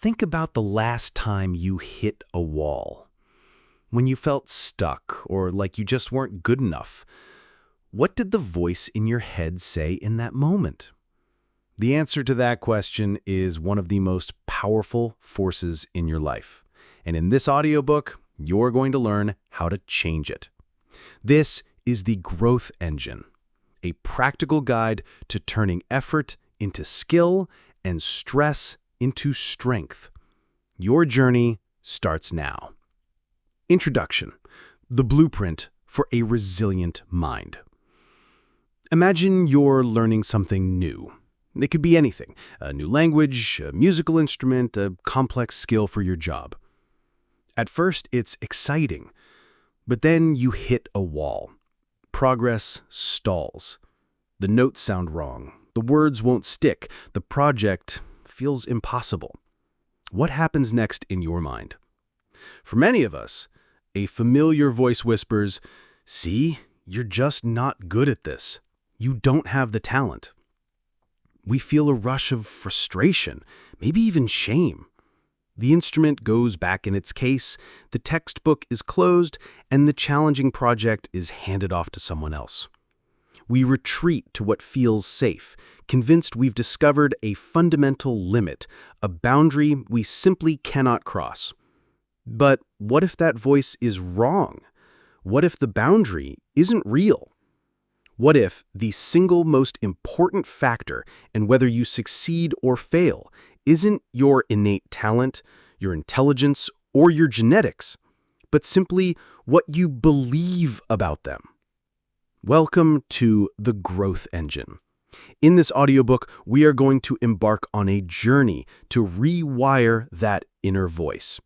Think about the last time you hit a wall. When you felt stuck or like you just weren't good enough. What did the voice in your head say in that moment? The answer to that question is one of the most powerful forces in your life. And in this audiobook, you're going to learn how to change it. This is the Growth Engine, a practical guide to turning effort into skill and stress into strength. Your journey starts now. Introduction: the blueprint for a resilient mind. Imagine you're learning something new. It could be anything: a new language, a musical instrument, a complex skill for your job. At first, it's exciting, but then you hit a wall. Progress stalls. The notes sound wrong. The words won't stick. The project feels impossible. What happens next in your mind? For many of us, a familiar voice whispers, "See, you're just not good at this. You don't have the talent." We feel a rush of frustration, maybe even shame. The instrument goes back in its case, the textbook is closed, and the challenging project is handed off to someone else. We retreat to what feels safe, convinced we've discovered a fundamental limit, a boundary we simply cannot cross. But what if that voice is wrong? What if the boundary isn't real? What if the single most important factor in whether you succeed or fail isn't your innate talent, your intelligence, or your genetics, but simply what you believe about them? Welcome to the Growth Engine. In this audiobook, we are going to embark on a journey to rewire that inner voice.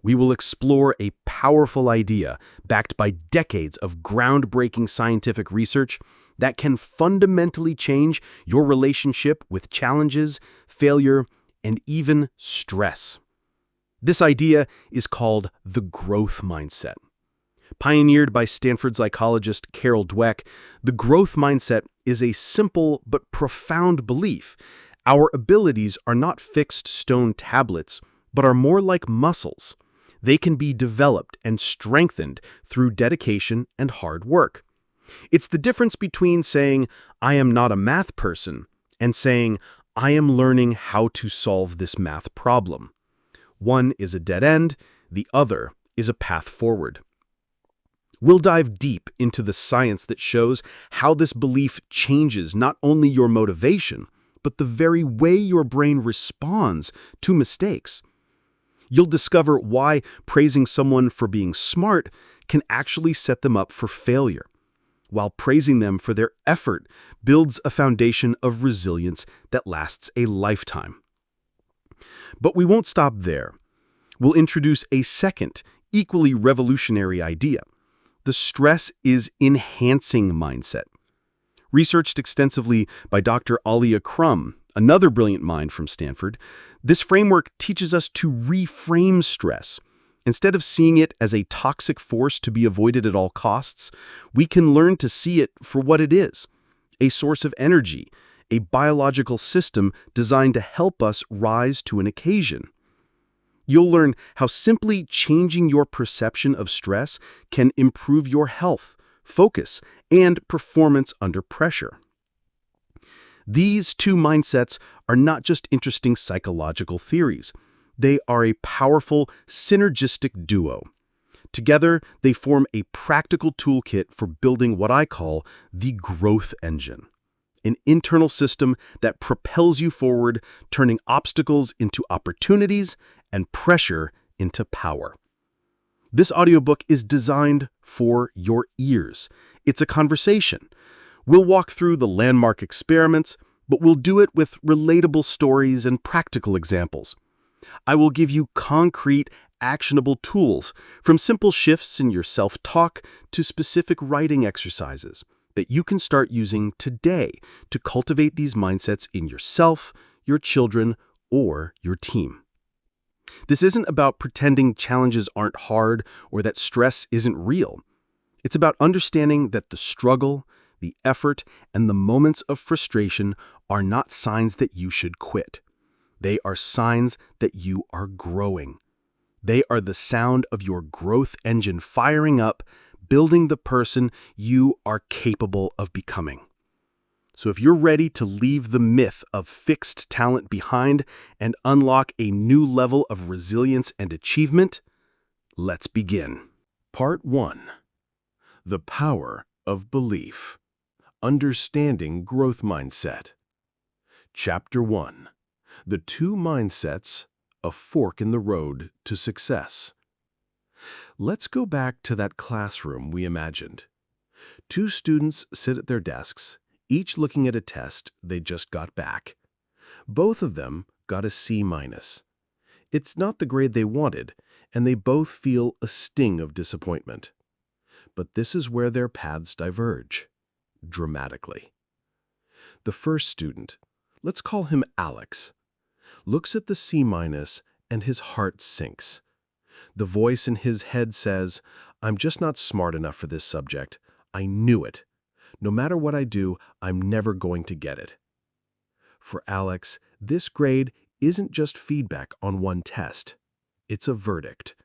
We will explore a powerful idea backed by decades of groundbreaking scientific research that can fundamentally change your relationship with challenges, failure, and even stress. This idea is called the growth mindset. Pioneered by Stanford psychologist Carol Dweck, the growth mindset is a simple but profound belief. Our abilities are not fixed stone tablets, but are more like muscles. They can be developed and strengthened through dedication and hard work. It's the difference between saying, "I am not a math person," and saying, "I am learning how to solve this math problem." One is a dead end, the other is a path forward. We'll dive deep into the science that shows how this belief changes not only your motivation, but the very way your brain responds to mistakes. You'll discover why praising someone for being smart can actually set them up for failure, while praising them for their effort builds a foundation of resilience that lasts a lifetime. But we won't stop there. We'll introduce a second, equally revolutionary idea: the stress is enhancing mindset. Researched extensively by Dr. Alia Crum, another brilliant mind from Stanford, this framework teaches us to reframe stress. Instead of seeing it as a toxic force to be avoided at all costs, we can learn to see it for what it is: a source of energy, a biological system designed to help us rise to an occasion. You'll learn how simply changing your perception of stress can improve your health, focus, and performance under pressure. These two mindsets are not just interesting psychological theories. They are a powerful, synergistic duo. Together, they form a practical toolkit for building what I call the growth engine, an internal system that propels you forward, turning obstacles into opportunities and pressure into power. This audiobook is designed for your ears. It's a conversation. We'll walk through the landmark experiments, but we'll do it with relatable stories and practical examples. I will give you concrete, actionable tools, from simple shifts in your self-talk to specific writing exercises that you can start using today to cultivate these mindsets in yourself, your children, or your team. This isn't about pretending challenges aren't hard or that stress isn't real. It's about understanding that the struggle, the effort, and the moments of frustration are not signs that you should quit. They are signs that you are growing. They are the sound of your growth engine firing up, building the person you are capable of becoming. So if you're ready to leave the myth of fixed talent behind and unlock a new level of resilience and achievement, let's begin. Part 1. The Power of Belief. Understanding Growth Mindset. Chapter 1. The Two Mindsets, a Fork in the Road to Success. Let's go back to that classroom we imagined. Two students sit at their desks, each looking at a test they just got back. Both of them got a C-. It's not the grade they wanted, and they both feel a sting of disappointment. But this is where their paths diverge, dramatically. The first student, let's call him Alex, looks at the C- and his heart sinks. The voice in his head says, "I'm just not smart enough for this subject. I knew it. No matter what I do, I'm never going to get it." For Alex, this grade isn't just feedback on one test. It's a verdict.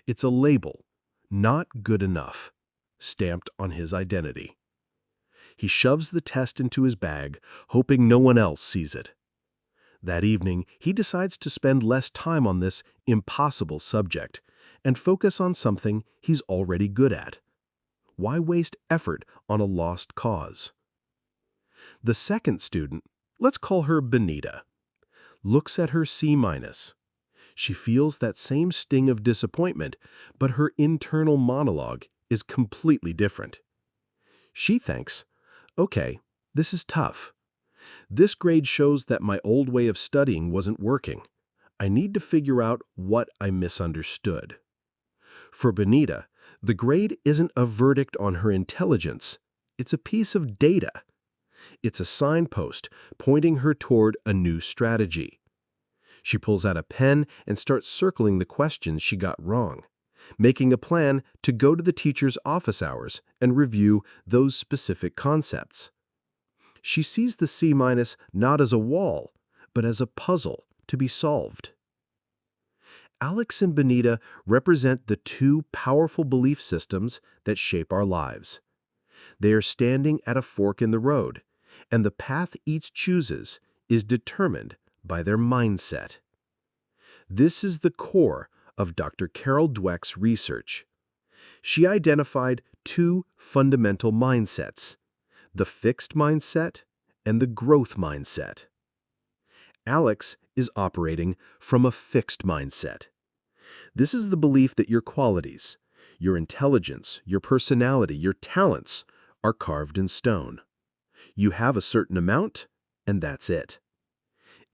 It's a label, not good enough, stamped on his identity. He shoves the test into his bag, hoping no one else sees it. That evening, he decides to spend less time on this impossible subject and focus on something he's already good at. Why waste effort on a lost cause? The second student, let's call her Benita, looks at her C-. She feels that same sting of disappointment, but her internal monologue is completely different. She thinks, "Okay, this is tough. This grade shows that my old way of studying wasn't working. I need to figure out what I misunderstood." For Benita, the grade isn't a verdict on her intelligence. It's a piece of data. It's a signpost pointing her toward a new strategy. She pulls out a pen and starts circling the questions she got wrong, making a plan to go to the teacher's office hours and review those specific concepts. She sees the C- not as a wall, but as a puzzle to be solved. Alex and Benita represent the two powerful belief systems that shape our lives. They are standing at a fork in the road, and the path each chooses is determined by their mindset. This is the core of Dr. Carol Dweck's research. She identified two fundamental mindsets: the fixed mindset and the growth mindset. Alex is operating from a fixed mindset. This is the belief that your qualities, your intelligence, your personality, your talents are carved in stone. You have a certain amount, and that's it.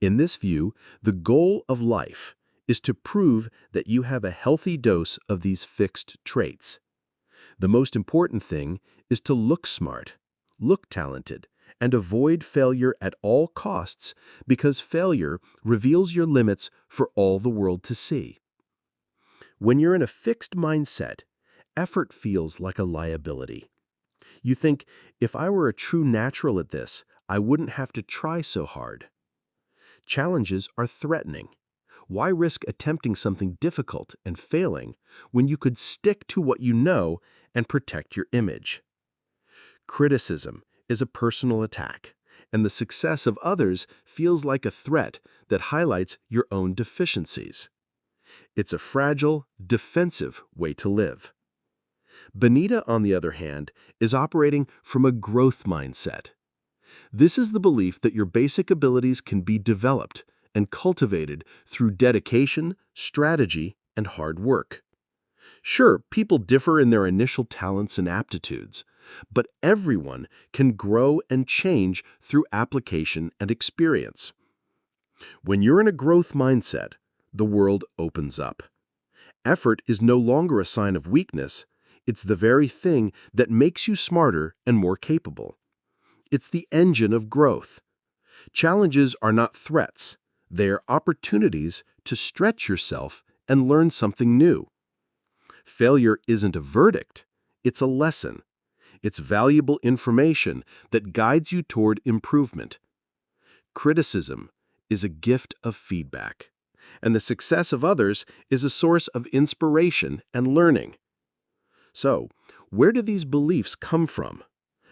In this view, the goal of life is to prove that you have a healthy dose of these fixed traits. The most important thing is to look smart, look talented, and avoid failure at all costs, because failure reveals your limits for all the world to see. When you're in a fixed mindset, effort feels like a liability. You think, if I were a true natural at this, I wouldn't have to try so hard. Challenges are threatening. Why risk attempting something difficult and failing when you could stick to what you know and protect your image? Criticism is a personal attack, and the success of others feels like a threat that highlights your own deficiencies. It's a fragile, defensive way to live. Benita, on the other hand, is operating from a growth mindset. This is the belief that your basic abilities can be developed and cultivated through dedication, strategy, and hard work. Sure, people differ in their initial talents and aptitudes, but everyone can grow and change through application and experience. When you're in a growth mindset, the world opens up. Effort is no longer a sign of weakness. It's the very thing that makes you smarter and more capable. It's the engine of growth. Challenges are not threats. They are opportunities to stretch yourself and learn something new. Failure isn't a verdict. It's a lesson. It's valuable information that guides you toward improvement. Criticism is a gift of feedback, and the success of others is a source of inspiration and learning. So, where do these beliefs come from?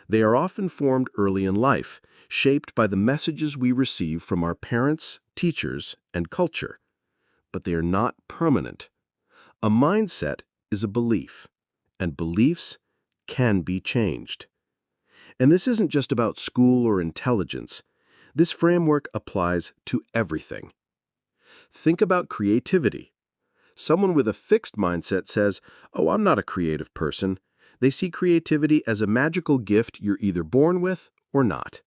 They are often formed early in life, shaped by the messages we receive from our parents, teachers, and culture. But they are not permanent. A mindset is a belief, and beliefs can be changed. And this isn't just about school or intelligence. This framework applies to everything. Think about creativity. Someone with a fixed mindset says, "Oh, I'm not a creative person." They see creativity as a magical gift you're either born with or not.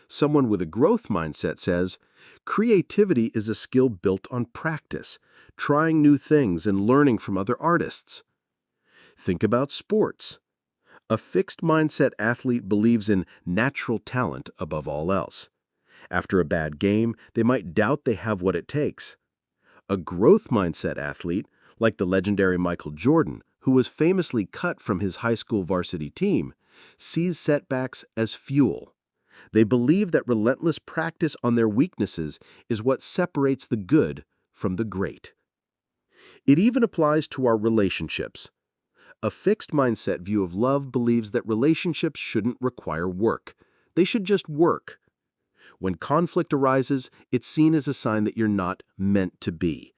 Someone with a growth mindset says, "Creativity is a skill built on practice, trying new things and learning from other artists." Think about sports. A fixed mindset athlete believes in natural talent above all else. After a bad game, they might doubt they have what it takes. A growth mindset athlete, like the legendary Michael Jordan, who was famously cut from his high school varsity team, sees setbacks as fuel. They believe that relentless practice on their weaknesses is what separates the good from the great. It even applies to our relationships. A fixed mindset view of love believes that relationships shouldn't require work. They should just work. When conflict arises, it's seen as a sign that you're not meant to be.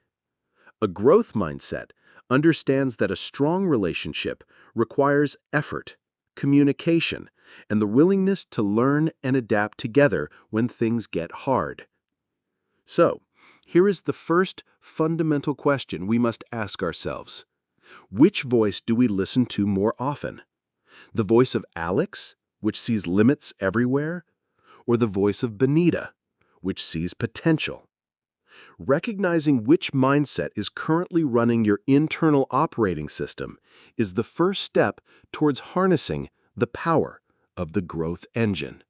A growth mindset understands that a strong relationship requires effort, communication, and the willingness to learn and adapt together when things get hard. So, here is the first fundamental question we must ask ourselves. Which voice do we listen to more often? The voice of Alex, which sees limits everywhere, or the voice of Benita, which sees potential? Recognizing which mindset is currently running your internal operating system is the first step towards harnessing the power of the growth engine.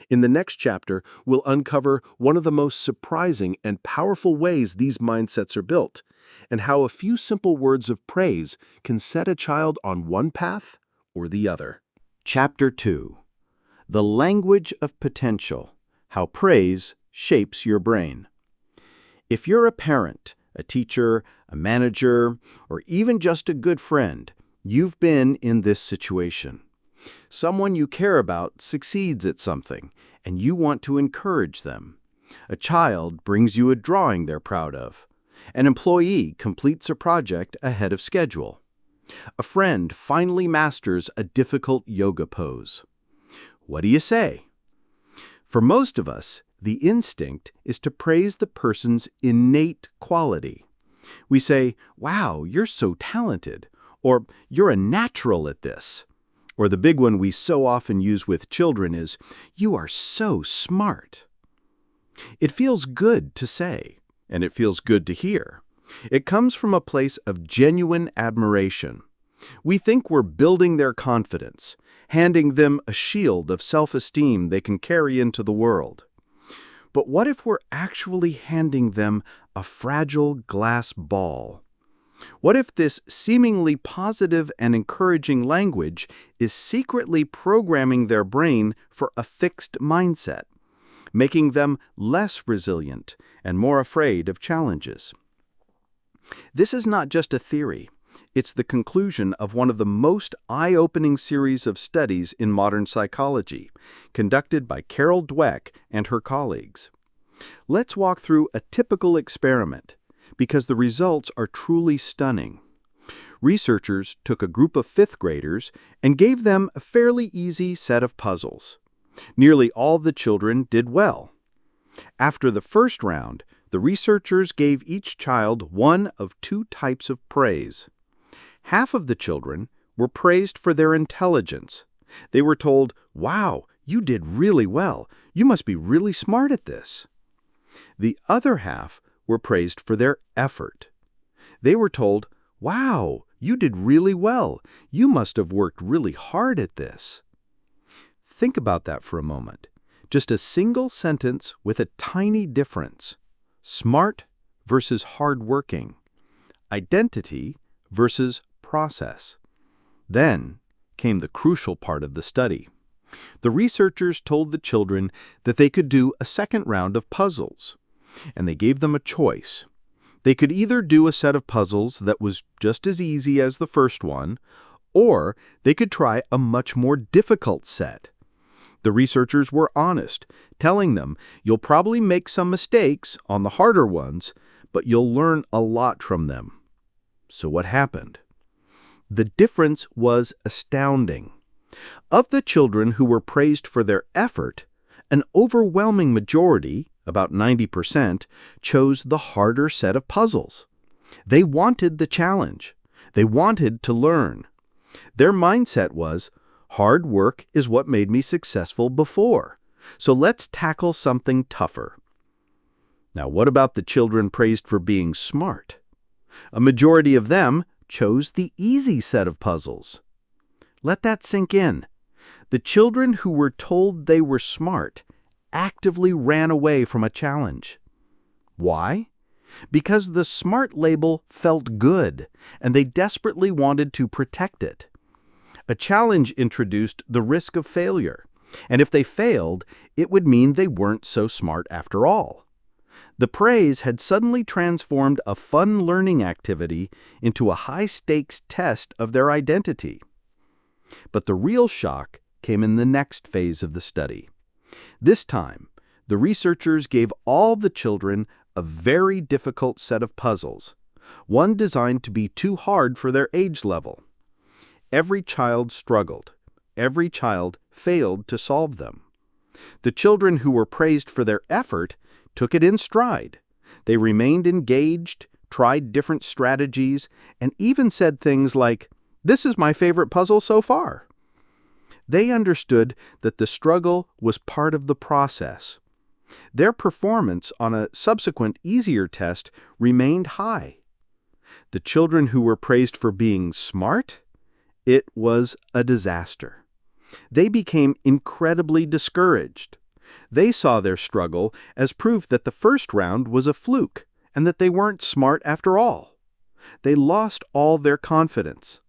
In the next chapter, we'll uncover one of the most surprising and powerful ways these mindsets are built, and how a few simple words of praise can set a child on one path or the other. Chapter 2. The Language of Potential: How Praise Shapes Your Brain. If you're a parent, a teacher, a manager, or even just a good friend, you've been in this situation. Someone you care about succeeds at something, and you want to encourage them. A child brings you a drawing they're proud of. An employee completes a project ahead of schedule. A friend finally masters a difficult yoga pose. What do you say? For most of us, the instinct is to praise the person's innate quality. We say, "Wow, you're so talented," or "You're a natural at this." Or the big one we so often use with children is, "You are so smart." It feels good to say, and it feels good to hear. It comes from a place of genuine admiration. We think we're building their confidence, handing them a shield of self-esteem they can carry into the world. But what if we're actually handing them a fragile glass ball? What if this seemingly positive and encouraging language is secretly programming their brain for a fixed mindset, making them less resilient and more afraid of challenges? This is not just a theory. It's the conclusion of one of the most eye-opening series of studies in modern psychology, conducted by Carol Dweck and her colleagues. Let's walk through a typical experiment, because the results are truly stunning. Researchers took a group of fifth graders and gave them a fairly easy set of puzzles. Nearly all the children did well. After the first round, the researchers gave each child one of two types of praise. Half of the children were praised for their intelligence. They were told, "Wow, you did really well. You must be really smart at this." The other half were praised for their effort. They were told, "Wow, you did really well. You must have worked really hard at this." Think about that for a moment. Just a single sentence with a tiny difference. Smart versus hardworking. Identity versus process. Then came the crucial part of the study. The researchers told the children that they could do a second round of puzzles. and they gave them a choice. They could either do a set of puzzles that was just as easy as the first one, or they could try a much more difficult set. The researchers were honest, telling them, you'll probably make some mistakes on the harder ones, but you'll learn a lot from them. So what happened? The difference was astounding. Of the children who were praised for their effort, an overwhelming majority, about 90%, chose the harder set of puzzles. They wanted the challenge. They wanted to learn. Their mindset was, hard work is what made me successful before, so let's tackle something tougher. Now, what about the children praised for being smart? A majority of them chose the easy set of puzzles. Let that sink in. The children who were told they were smart actively ran away from a challenge. Why? Because the smart label felt good, and they desperately wanted to protect it. A challenge introduced the risk of failure, and if they failed, it would mean they weren't so smart after all. The praise had suddenly transformed a fun learning activity into a high-stakes test of their identity. But the real shock came in the next phase of the study. This time, the researchers gave all the children a very difficult set of puzzles, one designed to be too hard for their age level. Every child struggled. Every child failed to solve them. The children who were praised for their effort took it in stride. They remained engaged, tried different strategies, and even said things like, "This is my favorite puzzle so far." They understood that the struggle was part of the process. Their performance on a subsequent easier test remained high. The children who were praised for being smart, it was a disaster. They became incredibly discouraged. They saw their struggle as proof that the first round was a fluke and that they weren't smart after all. They lost all their confidence.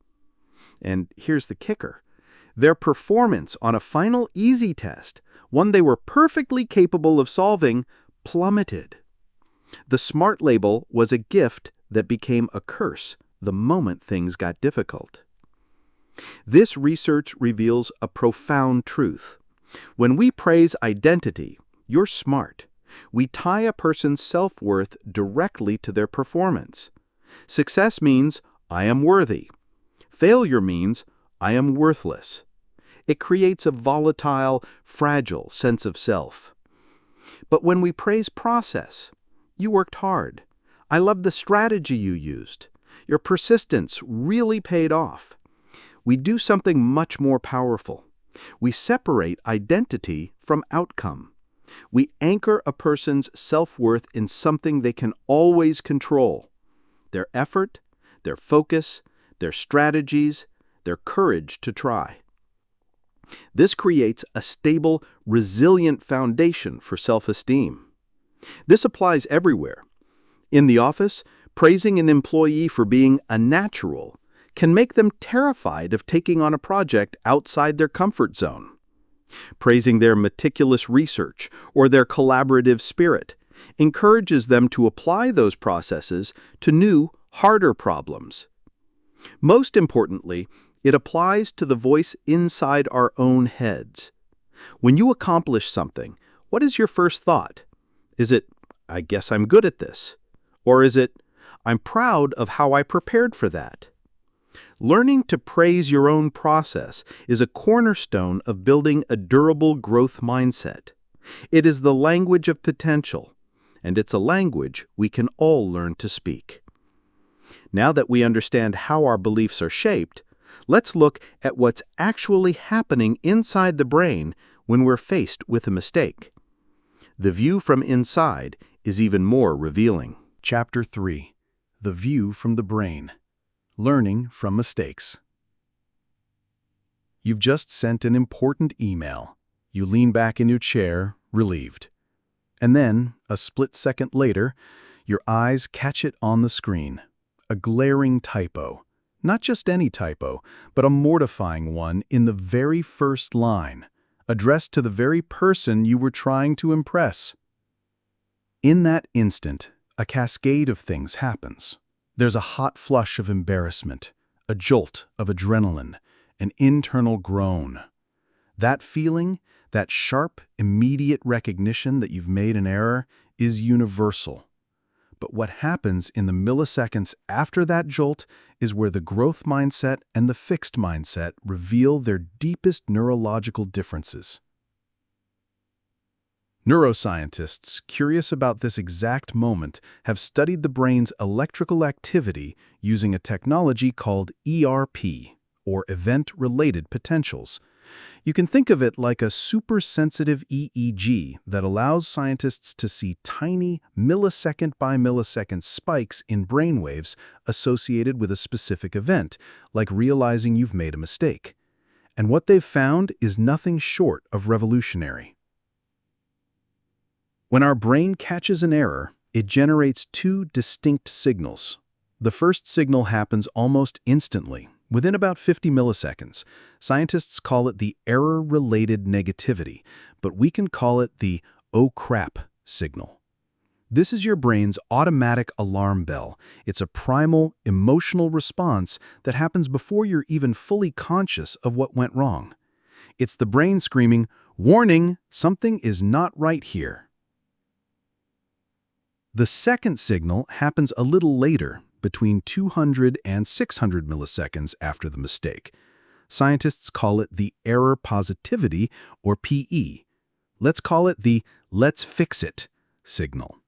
And here's the kicker. Their performance on a final easy test, one they were perfectly capable of solving, plummeted. The smart label was a gift that became a curse the moment things got difficult. This research reveals a profound truth. When we praise identity, "You're smart," we tie a person's self-worth directly to their performance. Success means, "I am worthy." Failure means, "I am worthless." It creates a volatile, fragile sense of self. But when we praise process, "You worked hard. I love the strategy you used. Your persistence really paid off," we do something much more powerful. We separate identity from outcome. We anchor a person's self-worth in something they can always control: their effort, their focus, their strategies, their courage to try. This creates a stable, resilient foundation for self-esteem. This applies everywhere. In the office, praising an employee for being a natural can make them terrified of taking on a project outside their comfort zone. Praising their meticulous research or their collaborative spirit encourages them to apply those processes to new, harder problems. Most importantly, it applies to the voice inside our own heads. When you accomplish something, what is your first thought? Is it, "I guess I'm good at this"? Or is it, "I'm proud of how I prepared for that"? Learning to praise your own process is a cornerstone of building a durable growth mindset. It is the language of potential, and it's a language we can all learn to speak. Now that we understand how our beliefs are shaped, let's look at what's actually happening inside the brain when we're faced with a mistake. The view from inside is even more revealing. Chapter 3. The View from the Brain. Learning from Mistakes. You've just sent an important email. You lean back in your chair, relieved. And then, a split second later, your eyes catch it on the screen. A glaring typo. Not just any typo, but a mortifying one in the very first line, addressed to the very person you were trying to impress. In that instant, a cascade of things happens. There's a hot flush of embarrassment, a jolt of adrenaline, an internal groan. That feeling, that sharp, immediate recognition that you've made an error, is universal. But what happens in the milliseconds after that jolt is where the growth mindset and the fixed mindset reveal their deepest neurological differences. Neuroscientists, curious about this exact moment, have studied the brain's electrical activity using a technology called ERP, or Event-Related Potentials. You can think of it like a super-sensitive EEG that allows scientists to see tiny millisecond-by-millisecond spikes in brainwaves associated with a specific event, like realizing you've made a mistake. And what they've found is nothing short of revolutionary. When our brain catches an error, it generates two distinct signals. The first signal happens almost instantly, within about 50 milliseconds. Scientists call it the error-related negativity, but we can call it the "oh crap" signal. This is your brain's automatic alarm bell. It's a primal, emotional response that happens before you're even fully conscious of what went wrong. It's the brain screaming, "Warning, something is not right here." The second signal happens a little later, between 200 and 600 milliseconds after the mistake. Scientists call it the error positivity, or PE. Let's call it the "let's fix it" signal.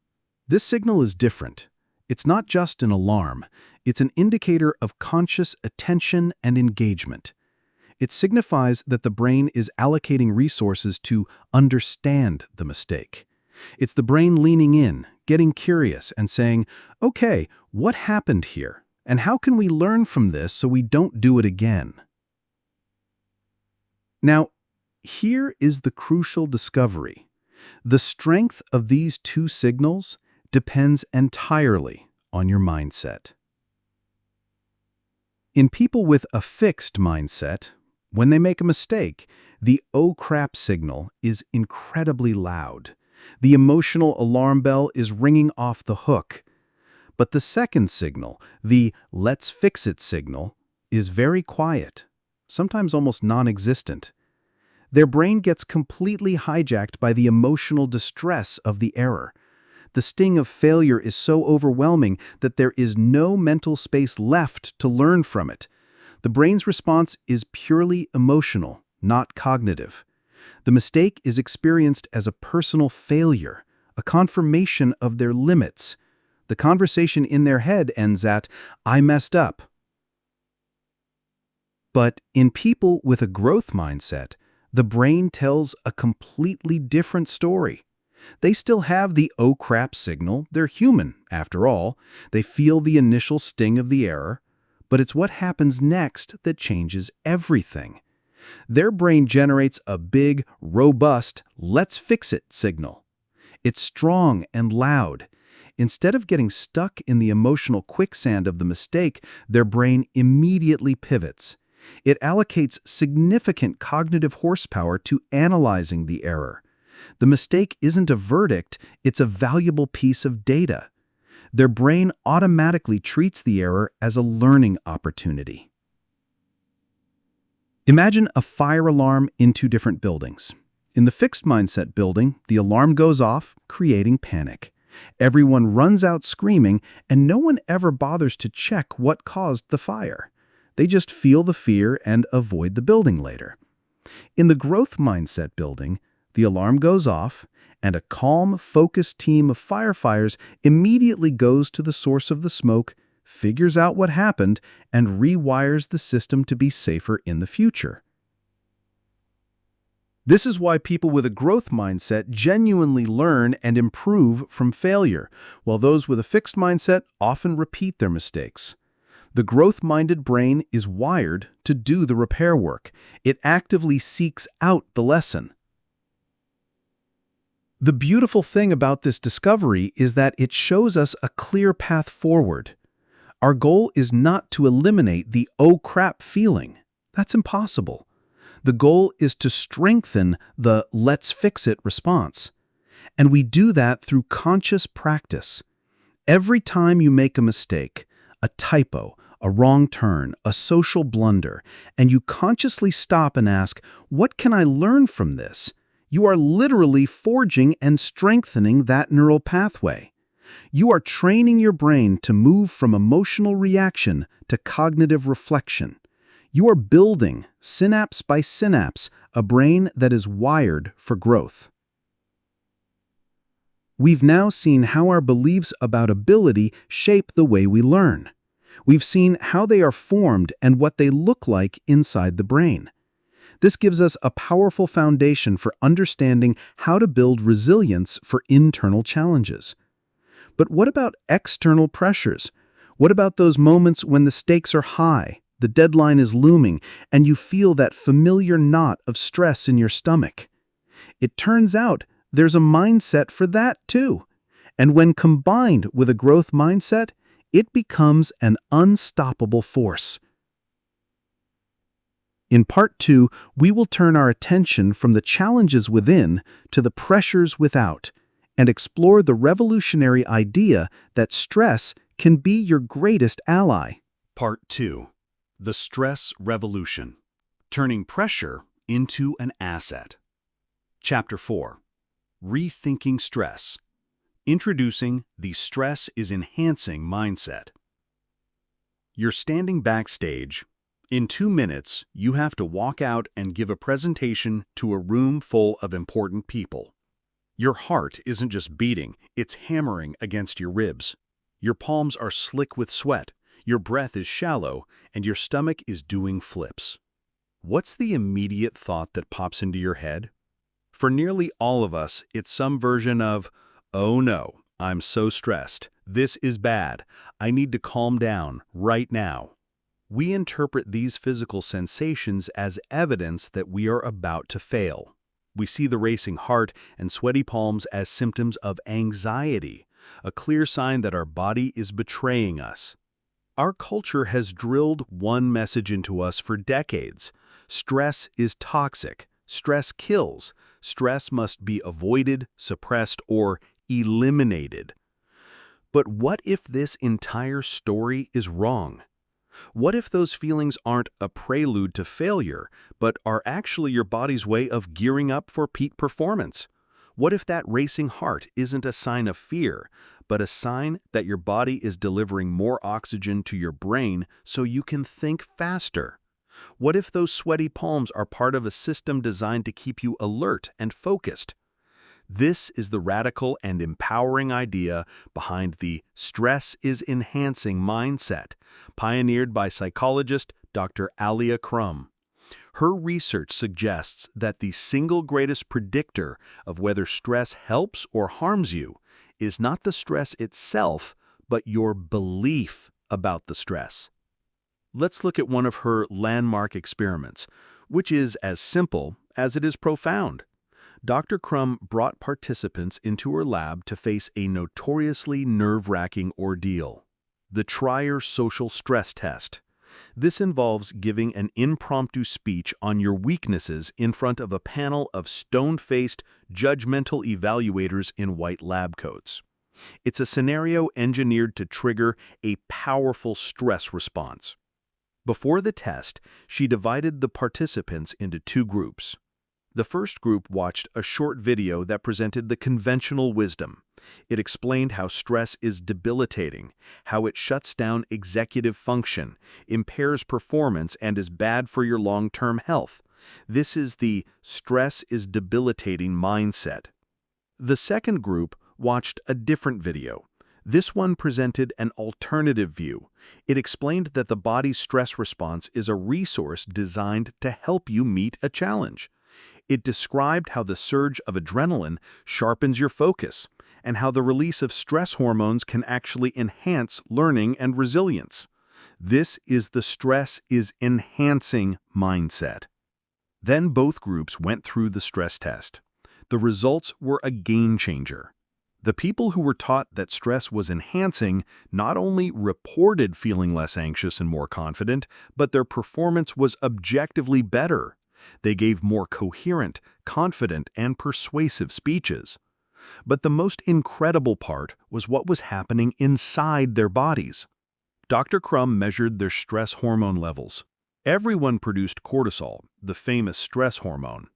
This signal is different. It's not just an alarm. It's an indicator of conscious attention and engagement. It signifies that the brain is allocating resources to understand the mistake. It's the brain leaning in, getting curious, and saying, "Okay, what happened here? And how can we learn from this so we don't do it again?" Now, here is the crucial discovery. The strength of these two signals depends entirely on your mindset. In people with a fixed mindset, when they make a mistake, the "oh crap" signal is incredibly loud. The emotional alarm bell is ringing off the hook. But the second signal, the "let's fix it" signal, is very quiet, sometimes almost non-existent. Their brain gets completely hijacked by the emotional distress of the error. The sting of failure is so overwhelming that there is no mental space left to learn from it. The brain's response is purely emotional, not cognitive. The mistake is experienced as a personal failure, a confirmation of their limits. The conversation in their head ends at, "I messed up." But in people with a growth mindset, the brain tells a completely different story. They still have the "oh crap" signal. They're human, after all. They feel the initial sting of the error, but it's what happens next that changes everything. Their brain generates a big, robust, "let's fix it" signal. It's strong and loud. Instead of getting stuck in the emotional quicksand of the mistake, their brain immediately pivots. It allocates significant cognitive horsepower to analyzing the error. The mistake isn't a verdict, it's a valuable piece of data. Their brain automatically treats the error as a learning opportunity. Imagine a fire alarm in two different buildings. In the fixed mindset building, the alarm goes off, creating panic. Everyone runs out screaming, and no one ever bothers to check what caused the fire. They just feel the fear and avoid the building later. In the growth mindset building, the alarm goes off, and a calm, focused team of firefighters immediately goes to the source of the smoke, figures out what happened, and rewires the system to be safer in the future. This is why people with a growth mindset genuinely learn and improve from failure, while those with a fixed mindset often repeat their mistakes. The growth-minded brain is wired to do the repair work. It actively seeks out the lesson. The beautiful thing about this discovery is that it shows us a clear path forward. Our goal is not to eliminate the "oh crap" feeling. That's impossible. The goal is to strengthen the "let's fix it" response. And we do that through conscious practice. Every time you make a mistake, a typo, a wrong turn, a social blunder, and you consciously stop and ask, what can I learn from this? You are literally forging and strengthening that neural pathway. You are training your brain to move from emotional reaction to cognitive reflection. You are building, synapse by synapse, a brain that is wired for growth. We've now seen how our beliefs about ability shape the way we learn. We've seen how they are formed and what they look like inside the brain. This gives us a powerful foundation for understanding how to build resilience for internal challenges. But what about external pressures? What about those moments when the stakes are high, the deadline is looming, and you feel that familiar knot of stress in your stomach? It turns out there's a mindset for that too. And when combined with a growth mindset, it becomes an unstoppable force. In Part 2, we will turn our attention from the challenges within to the pressures without, and explore the revolutionary idea that stress can be your greatest ally. Part 2. The Stress Revolution. Turning Pressure into an Asset. Chapter 4. Rethinking Stress. Introducing the Stress is Enhancing Mindset. You're standing backstage. In 2 minutes, you have to walk out and give a presentation to a room full of important people. Your heart isn't just beating, it's hammering against your ribs. Your palms are slick with sweat, your breath is shallow, and your stomach is doing flips. What's the immediate thought that pops into your head? For nearly all of us, it's some version of, "Oh no, I'm so stressed. This is bad. I need to calm down right now." We interpret these physical sensations as evidence that we are about to fail. We see the racing heart and sweaty palms as symptoms of anxiety, a clear sign that our body is betraying us. Our culture has drilled one message into us for decades. Stress is toxic. Stress kills. Stress must be avoided, suppressed, or eliminated. But what if this entire story is wrong? What if those feelings aren't a prelude to failure, but are actually your body's way of gearing up for peak performance? What if that racing heart isn't a sign of fear, but a sign that your body is delivering more oxygen to your brain so you can think faster? What if those sweaty palms are part of a system designed to keep you alert and focused? This is the radical and empowering idea behind the stress is enhancing mindset, pioneered by psychologist Dr. Alia Crum. Her research suggests that the single greatest predictor of whether stress helps or harms you is not the stress itself, but your belief about the stress. Let's look at one of her landmark experiments, which is as simple as it is profound. Dr. Crum brought participants into her lab to face a notoriously nerve-wracking ordeal, the Trier Social Stress Test. This involves giving an impromptu speech on your weaknesses in front of a panel of stone-faced, judgmental evaluators in white lab coats. It's a scenario engineered to trigger a powerful stress response. Before the test, she divided the participants into 2 groups. The first group watched a short video that presented the conventional wisdom. It explained how stress is debilitating, how it shuts down executive function, impairs performance, and is bad for your long-term health. This is the stress is debilitating mindset. The second group watched a different video. This one presented an alternative view. It explained that the body's stress response is a resource designed to help you meet a challenge. It described how the surge of adrenaline sharpens your focus, and how the release of stress hormones can actually enhance learning and resilience. This is the stress is enhancing mindset. Then both groups went through the stress test. The results were a game changer. The people who were taught that stress was enhancing not only reported feeling less anxious and more confident, but their performance was objectively better. They gave more coherent, confident, and persuasive speeches. But the most incredible part was what was happening inside their bodies. Dr. Crum measured their stress hormone levels. Everyone produced cortisol, the famous stress hormone,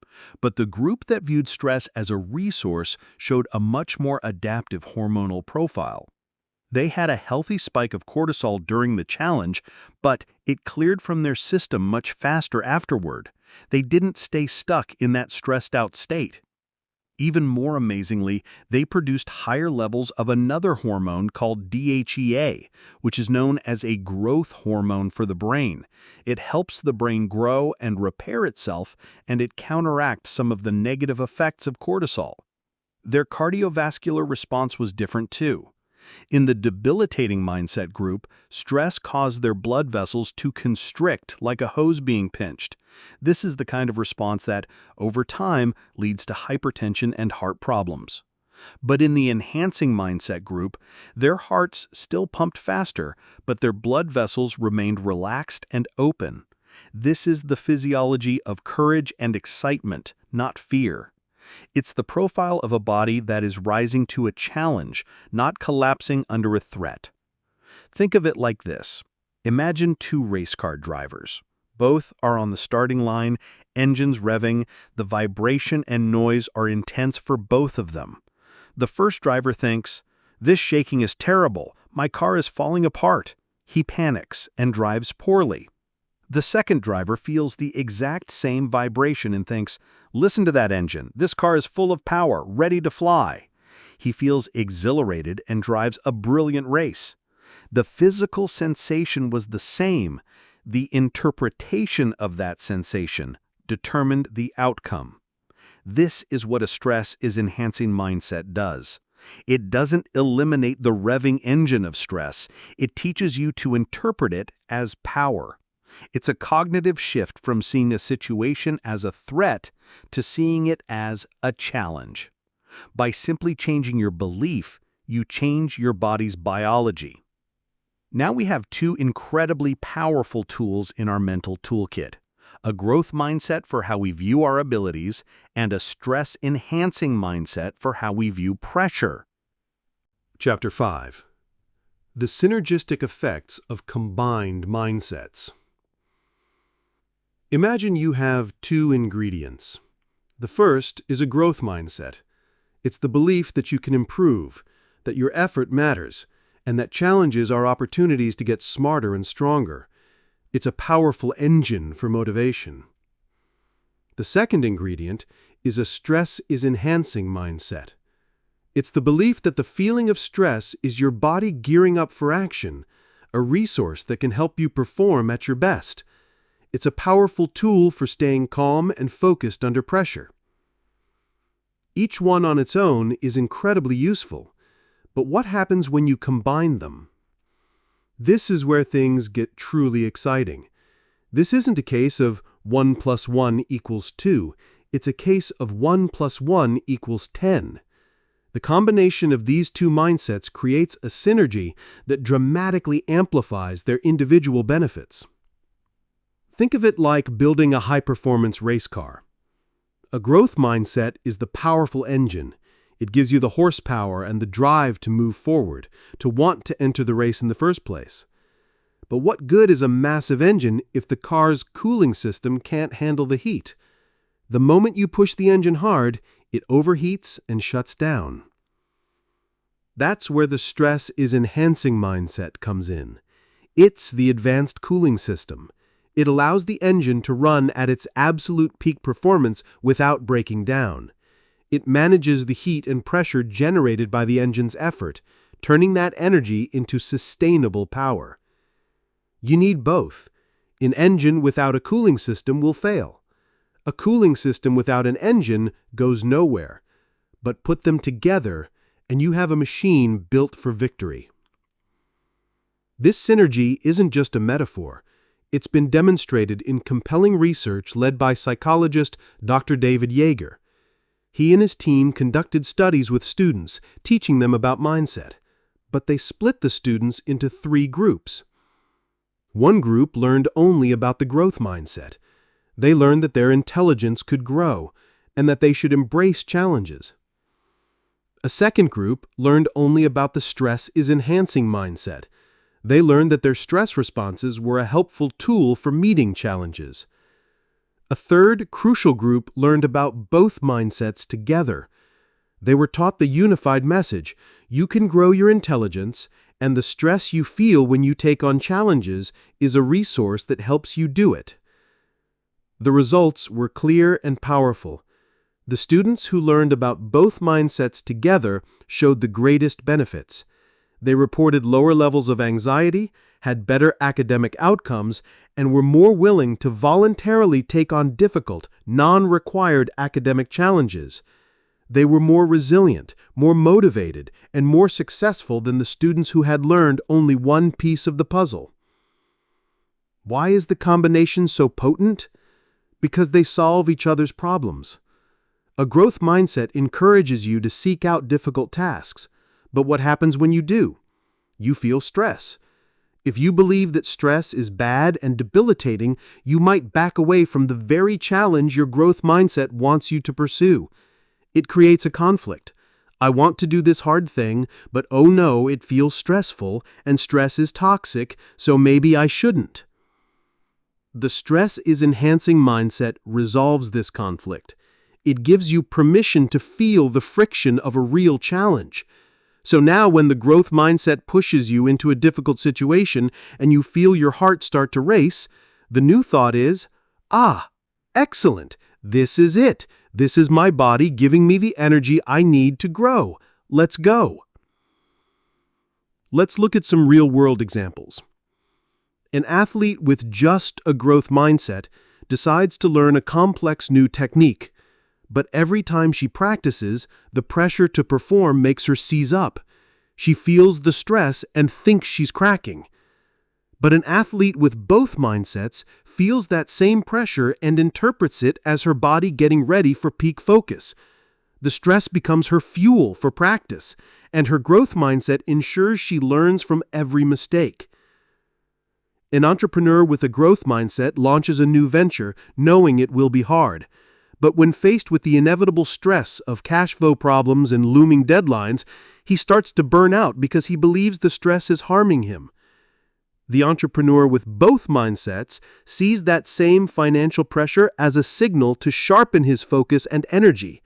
but the group that viewed stress as a resource showed a much more adaptive hormonal profile. They had a healthy spike of cortisol during the challenge, but it cleared from their system much faster afterward. They didn't stay stuck in that stressed-out state. Even more amazingly, they produced higher levels of another hormone called DHEA, which is known as a growth hormone for the brain. It helps the brain grow and repair itself, and it counteracts some of the negative effects of cortisol. Their cardiovascular response was different too. In the debilitating mindset group, stress caused their blood vessels to constrict like a hose being pinched. This is the kind of response that, over time, leads to hypertension and heart problems. But in the enhancing mindset group, their hearts still pumped faster, but their blood vessels remained relaxed and open. This is the physiology of courage and excitement, not fear. It's the profile of a body that is rising to a challenge, not collapsing under a threat. Think of it like this. Imagine two race car drivers. Both are on the starting line, engines revving, the vibration and noise are intense for both of them. The first driver thinks, "This shaking is terrible, my car is falling apart." He panics and drives poorly. The second driver feels the exact same vibration and thinks, "Listen to that engine, this car is full of power, ready to fly." He feels exhilarated and drives a brilliant race. The physical sensation was the same. The interpretation of that sensation determined the outcome. This is what a stress-is-enhancing mindset does. It doesn't eliminate the revving engine of stress. It teaches you to interpret it as power. It's a cognitive shift from seeing a situation as a threat to seeing it as a challenge. By simply changing your belief, you change your body's biology. Now we have two incredibly powerful tools in our mental toolkit: a growth mindset for how we view our abilities, and a stress-enhancing mindset for how we view pressure. Chapter 5. The Synergistic Effects of Combined Mindsets. Imagine you have two ingredients. The first is a growth mindset. It's the belief that you can improve, that your effort matters, and that challenges are opportunities to get smarter and stronger. It's a powerful engine for motivation. The second ingredient is a stress-is-enhancing mindset. It's the belief that the feeling of stress is your body gearing up for action, a resource that can help you perform at your best. It's a powerful tool for staying calm and focused under pressure. Each one on its own is incredibly useful, but what happens when you combine them? This is where things get truly exciting. This isn't a case of 1 + 1 = 2. It's a case of 1 + 1 = 10. The combination of these two mindsets creates a synergy that dramatically amplifies their individual benefits. Think of it like building a high-performance race car. A growth mindset is the powerful engine. It gives you the horsepower and the drive to move forward, to want to enter the race in the first place. But what good is a massive engine if the car's cooling system can't handle the heat? The moment you push the engine hard, it overheats and shuts down. That's where the stress-is-enhancing mindset comes in. It's the advanced cooling system. It allows the engine to run at its absolute peak performance without breaking down. It manages the heat and pressure generated by the engine's effort, turning that energy into sustainable power. You need both. An engine without a cooling system will fail. A cooling system without an engine goes nowhere. But put them together, and you have a machine built for victory. This synergy isn't just a metaphor. It's been demonstrated in compelling research led by psychologist Dr. David Yeager. He and his team conducted studies with students, teaching them about mindset. But they split the students into 3 groups. One group learned only about the growth mindset. They learned that their intelligence could grow, and that they should embrace challenges. A second group learned only about the stress is enhancing mindset. They learned that their stress responses were a helpful tool for meeting challenges. A third crucial group learned about both mindsets together. They were taught the unified message: you can grow your intelligence, and the stress you feel when you take on challenges is a resource that helps you do it. The results were clear and powerful. The students who learned about both mindsets together showed the greatest benefits. They reported lower levels of anxiety, had better academic outcomes, and were more willing to voluntarily take on difficult, non-required academic challenges. They were more resilient, more motivated, and more successful than the students who had learned only one piece of the puzzle. Why is the combination so potent? Because they solve each other's problems. A growth mindset encourages you to seek out difficult tasks. But what happens when you do? You feel stress. If you believe that stress is bad and debilitating, you might back away from the very challenge your growth mindset wants you to pursue. It creates a conflict. I want to do this hard thing, but oh no, it feels stressful, and stress is toxic, so maybe I shouldn't. The stress is enhancing mindset resolves this conflict. It gives you permission to feel the friction of a real challenge. So now when the growth mindset pushes you into a difficult situation and you feel your heart start to race, the new thought is, excellent, this is it. This is my body giving me the energy I need to grow. Let's go. Let's look at some real-world examples. An athlete with just a growth mindset decides to learn a complex new technique. But every time she practices, the pressure to perform makes her seize up. She feels the stress and thinks she's cracking. But an athlete with both mindsets feels that same pressure and interprets it as her body getting ready for peak focus. The stress becomes her fuel for practice, and her growth mindset ensures she learns from every mistake. An entrepreneur with a growth mindset launches a new venture knowing it will be hard. But when faced with the inevitable stress of cash flow problems and looming deadlines, he starts to burn out because he believes the stress is harming him. The entrepreneur with both mindsets sees that same financial pressure as a signal to sharpen his focus and energy.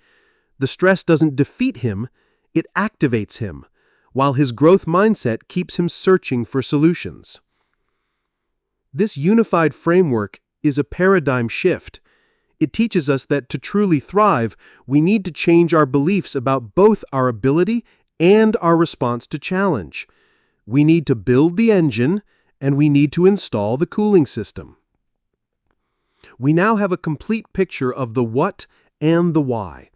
The stress doesn't defeat him, it activates him, while his growth mindset keeps him searching for solutions. This unified framework is a paradigm shift. It teaches us that to truly thrive, we need to change our beliefs about both our ability and our response to challenge. We need to build the engine, and we need to install the cooling system. We now have a complete picture of the what and the why.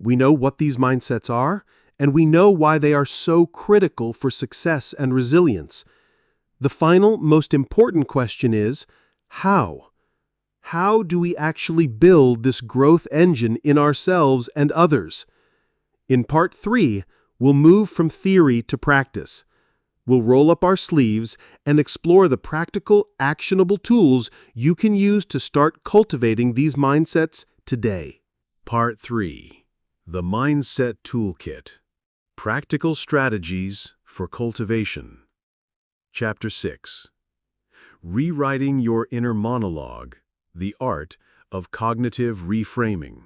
We know what these mindsets are, and we know why they are so critical for success and resilience. The final, most important question is, how? How do we actually build this growth engine in ourselves and others? In Part 3, we'll move from theory to practice. We'll roll up our sleeves and explore the practical, actionable tools you can use to start cultivating these mindsets today. Part 3. The Mindset Toolkit. Practical Strategies for Cultivation. Chapter 6. Rewriting Your Inner Monologue. The Art of Cognitive Reframing.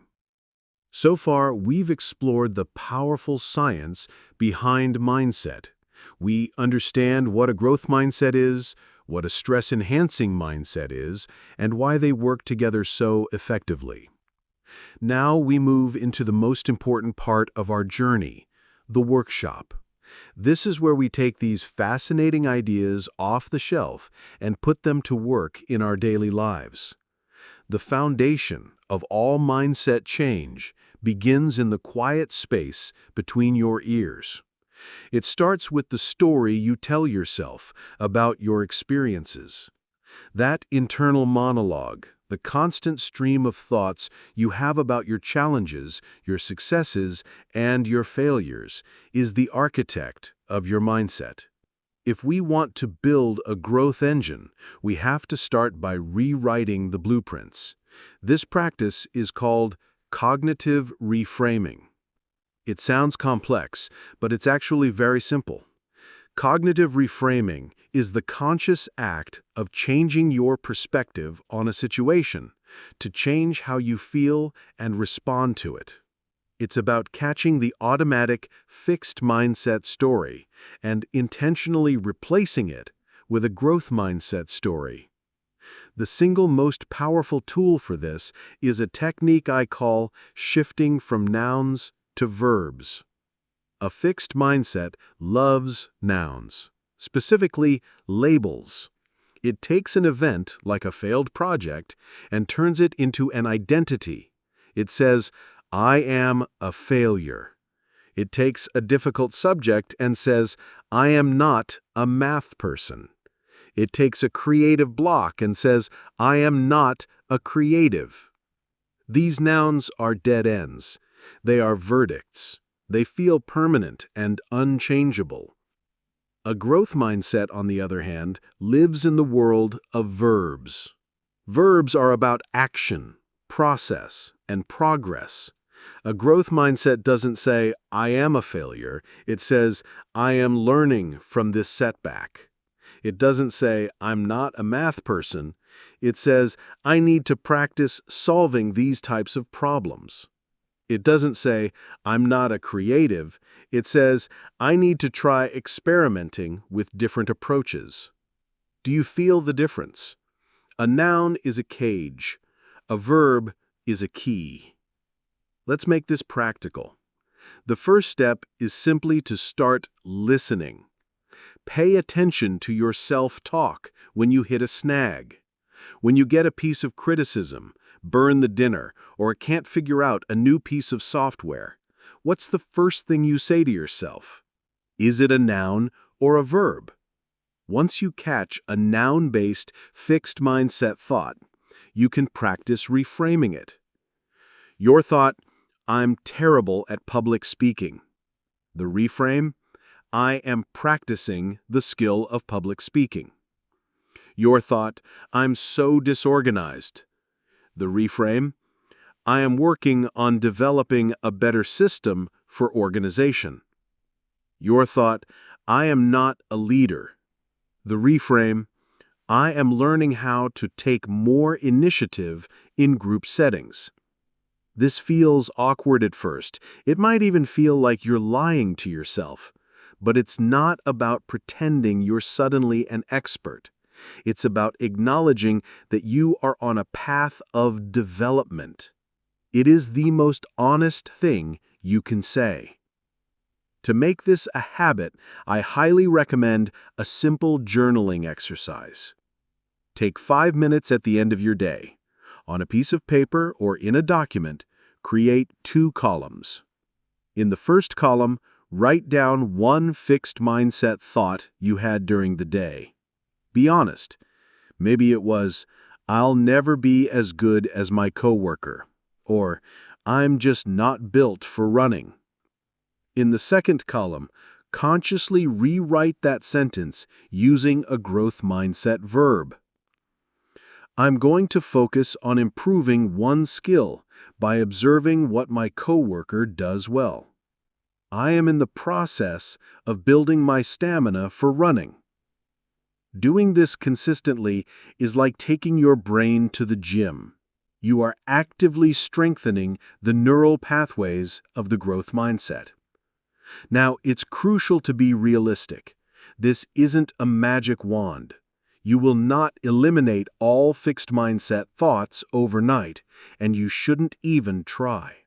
So far, we've explored the powerful science behind mindset. We understand what a growth mindset is, what a stress-enhancing mindset is, and why they work together so effectively. Now we move into the most important part of our journey, the workshop. This is where we take these fascinating ideas off the shelf and put them to work in our daily lives. The foundation of all mindset change begins in the quiet space between your ears. It starts with the story you tell yourself about your experiences. That internal monologue, the constant stream of thoughts you have about your challenges, your successes, and your failures, is the architect of your mindset. If we want to build a growth engine, we have to start by rewriting the blueprints. This practice is called cognitive reframing. It sounds complex, but it's actually very simple. Cognitive reframing is the conscious act of changing your perspective on a situation to change how you feel and respond to it. It's about catching the automatic, fixed mindset story and intentionally replacing it with a growth mindset story. The single most powerful tool for this is a technique I call shifting from nouns to verbs. A fixed mindset loves nouns, specifically labels. It takes an event, like a failed project, and turns it into an identity. It says, I am a failure. It takes a difficult subject and says, I am not a math person. It takes a creative block and says, I am not a creative. These nouns are dead ends. They are verdicts. They feel permanent and unchangeable. A growth mindset, on the other hand, lives in the world of verbs. Verbs are about action, process, and progress. A growth mindset doesn't say, I am a failure. It says, I am learning from this setback. It doesn't say, I'm not a math person. It says, I need to practice solving these types of problems. It doesn't say, I'm not a creative. It says, I need to try experimenting with different approaches. Do you feel the difference? A noun is a cage. A verb is a key. Let's make this practical. The first step is simply to start listening. Pay attention to your self-talk when you hit a snag. When you get a piece of criticism, burn the dinner, or can't figure out a new piece of software, what's the first thing you say to yourself? Is it a noun or a verb? Once you catch a noun-based, fixed mindset thought, you can practice reframing it. Your thought, I'm terrible at public speaking. The reframe, I am practicing the skill of public speaking. Your thought, I'm so disorganized. The reframe, I am working on developing a better system for organization. Your thought, I am not a leader. The reframe, I am learning how to take more initiative in group settings. This feels awkward at first. It might even feel like you're lying to yourself. But it's not about pretending you're suddenly an expert. It's about acknowledging that you are on a path of development. It is the most honest thing you can say. To make this a habit, I highly recommend a simple journaling exercise. Take 5 minutes at the end of your day. On a piece of paper or in a document, create 2 columns. In the first column, write down one fixed mindset thought you had during the day. Be honest. Maybe it was, I'll never be as good as my coworker, or I'm just not built for running. In the second column, consciously rewrite that sentence using a growth mindset verb. I'm going to focus on improving one skill by observing what my coworker does well. I am in the process of building my stamina for running. Doing this consistently is like taking your brain to the gym. You are actively strengthening the neural pathways of the growth mindset. Now, it's crucial to be realistic. This isn't a magic wand. You will not eliminate all fixed mindset thoughts overnight, and you shouldn't even try.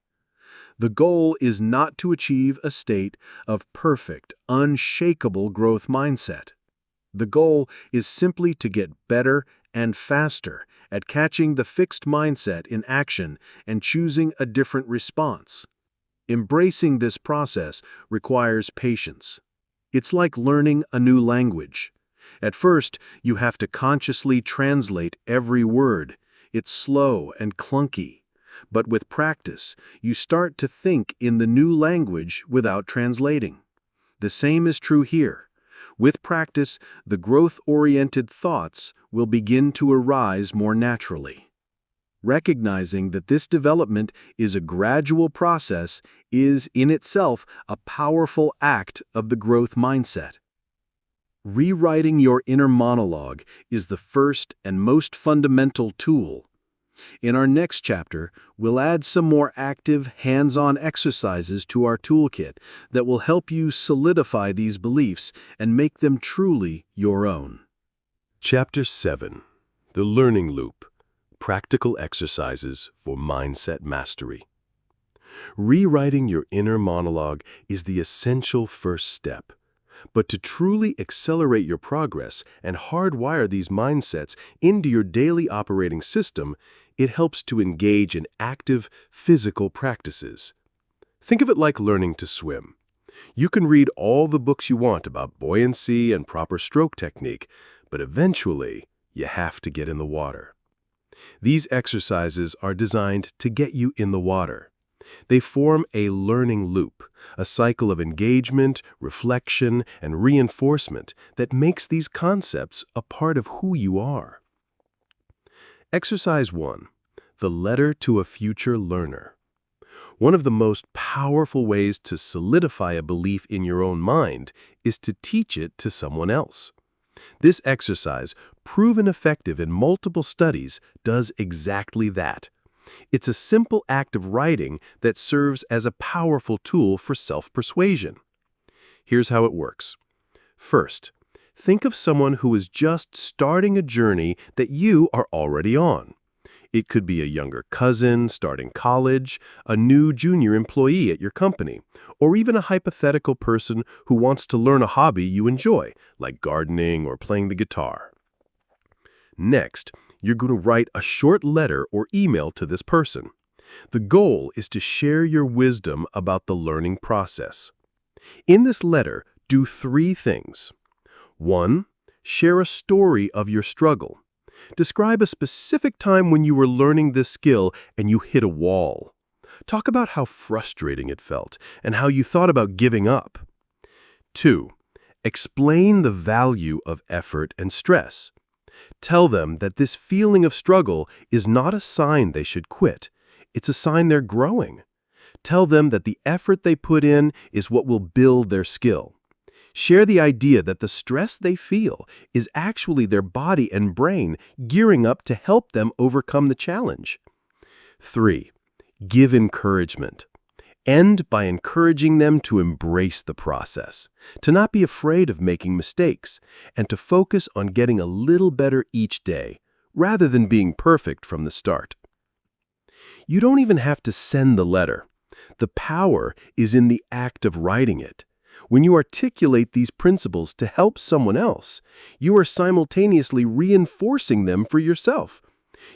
The goal is not to achieve a state of perfect, unshakable growth mindset. The goal is simply to get better and faster at catching the fixed mindset in action and choosing a different response. Embracing this process requires patience. It's like learning a new language. At first, you have to consciously translate every word. It's slow and clunky. But with practice, you start to think in the new language without translating. The same is true here. With practice, the growth-oriented thoughts will begin to arise more naturally. Recognizing that this development is a gradual process is, in itself, a powerful act of the growth mindset. Rewriting your inner monologue is the first and most fundamental tool. In our next chapter, we'll add some more active, hands-on exercises to our toolkit that will help you solidify these beliefs and make them truly your own. Chapter 7. The Learning Loop. Practical Exercises for Mindset Mastery. Rewriting your inner monologue is the essential first step. But to truly accelerate your progress and hardwire these mindsets into your daily operating system, it helps to engage in active, physical practices. Think of it like learning to swim. You can read all the books you want about buoyancy and proper stroke technique, but eventually, you have to get in the water. These exercises are designed to get you in the water. They form a learning loop, a cycle of engagement, reflection, and reinforcement that makes these concepts a part of who you are. Exercise 1. The Letter to a Future Learner. One of the most powerful ways to solidify a belief in your own mind is to teach it to someone else. This exercise, proven effective in multiple studies, does exactly that. It's a simple act of writing that serves as a powerful tool for self-persuasion. Here's how it works. First, think of someone who is just starting a journey that you are already on. It could be a younger cousin starting college, a new junior employee at your company, or even a hypothetical person who wants to learn a hobby you enjoy, like gardening or playing the guitar. Next, you're going to write a short letter or email to this person. The goal is to share your wisdom about the learning process. In this letter, do 3 things. 1. Share a story of your struggle. Describe a specific time when you were learning this skill and you hit a wall. Talk about how frustrating it felt and how you thought about giving up. 2. Explain the value of effort and stress. Tell them that this feeling of struggle is not a sign they should quit. It's a sign they're growing. Tell them that the effort they put in is what will build their skill. Share the idea that the stress they feel is actually their body and brain gearing up to help them overcome the challenge. 3. Give encouragement. End by encouraging them to embrace the process, to not be afraid of making mistakes, and to focus on getting a little better each day, rather than being perfect from the start. You don't even have to send the letter. The power is in the act of writing it. When you articulate these principles to help someone else, you are simultaneously reinforcing them for yourself.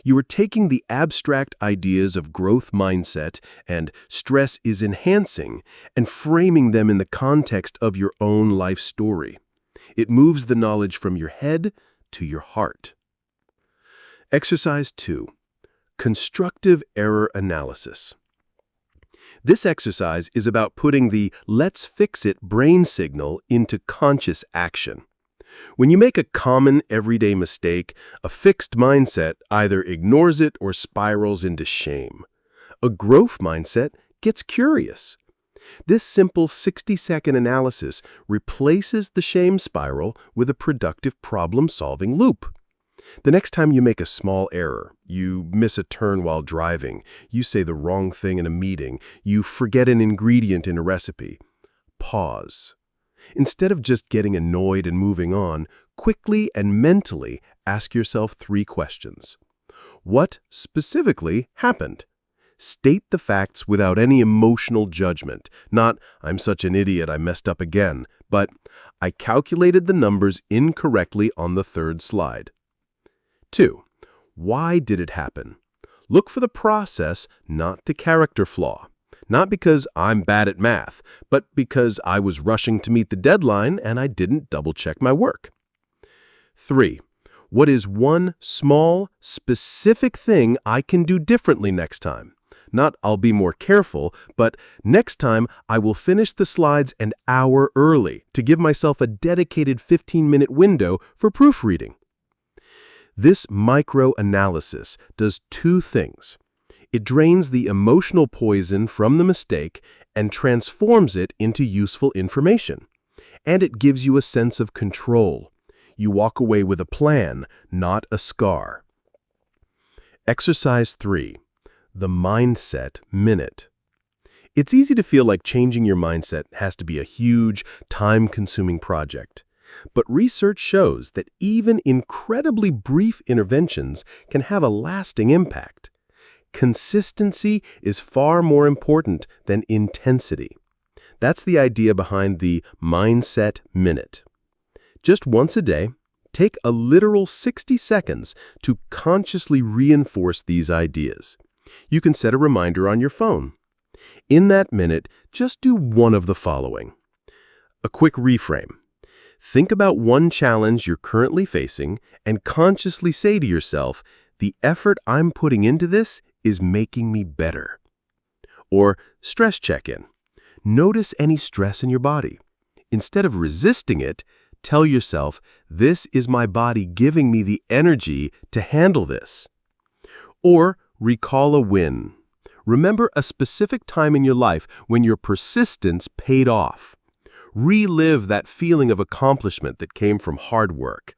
You are taking the abstract ideas of growth mindset and stress is enhancing and framing them in the context of your own life story. It moves the knowledge from your head to your heart. Exercise 2. Constructive error analysis. This exercise is about putting the let's fix it brain signal into conscious action. When you make a common everyday mistake, a fixed mindset either ignores it or spirals into shame. A growth mindset gets curious. This simple 60-second analysis replaces the shame spiral with a productive problem-solving loop. The next time you make a small error, you miss a turn while driving, you say the wrong thing in a meeting, you forget an ingredient in a recipe, pause. Instead of just getting annoyed and moving on, quickly and mentally ask yourself 3 questions. What specifically happened? State the facts without any emotional judgment, not, I'm such an idiot I messed up again, but I calculated the numbers incorrectly on the 3rd slide. 2. Why did it happen? Look for the process, not the character flaw. Not because I'm bad at math, but because I was rushing to meet the deadline and I didn't double-check my work. 3. What is one small, specific thing I can do differently next time? Not I'll be more careful, but next time I will finish the slides an hour early to give myself a dedicated 15-minute window for proofreading. This micro-analysis does two things. It drains the emotional poison from the mistake and transforms it into useful information. And it gives you a sense of control. You walk away with a plan, not a scar. Exercise 3. The Mindset Minute. It's easy to feel like changing your mindset has to be a huge, time-consuming project. But research shows that even incredibly brief interventions can have a lasting impact. Consistency is far more important than intensity. That's the idea behind the Mindset Minute. Just once a day, take a literal 60 seconds to consciously reinforce these ideas. You can set a reminder on your phone. In that minute, just do one of the following. A quick reframe. Think about one challenge you're currently facing and consciously say to yourself, the effort I'm putting into this is making me better. Or stress check-in. Notice any stress in your body. Instead of resisting it, tell yourself, this is my body giving me the energy to handle this. Or recall a win. Remember a specific time in your life when your persistence paid off. Relive that feeling of accomplishment that came from hard work.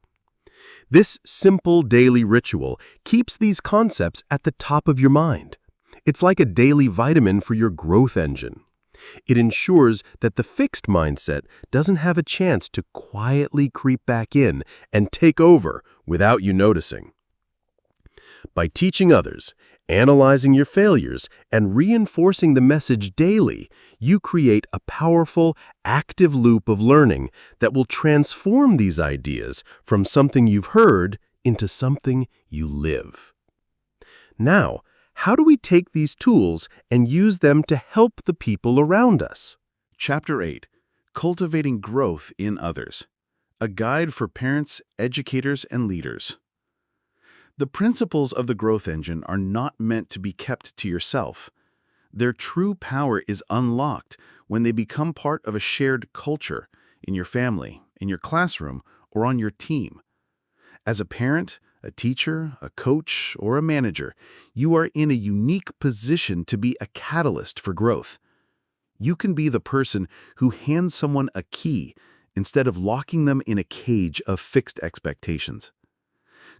This simple daily ritual keeps these concepts at the top of your mind. It's like a daily vitamin for your growth engine. It ensures that the fixed mindset doesn't have a chance to quietly creep back in and take over without you noticing. By teaching others, analyzing your failures, and reinforcing the message daily, you create a powerful, active loop of learning that will transform these ideas from something you've heard into something you live. Now, how do we take these tools and use them to help the people around us? Chapter 8. Cultivating Growth in Others. A guide for parents, educators, and leaders. The principles of the growth engine are not meant to be kept to yourself. Their true power is unlocked when they become part of a shared culture in your family, in your classroom, or on your team. As a parent, a teacher, a coach, or a manager, you are in a unique position to be a catalyst for growth. You can be the person who hands someone a key instead of locking them in a cage of fixed expectations.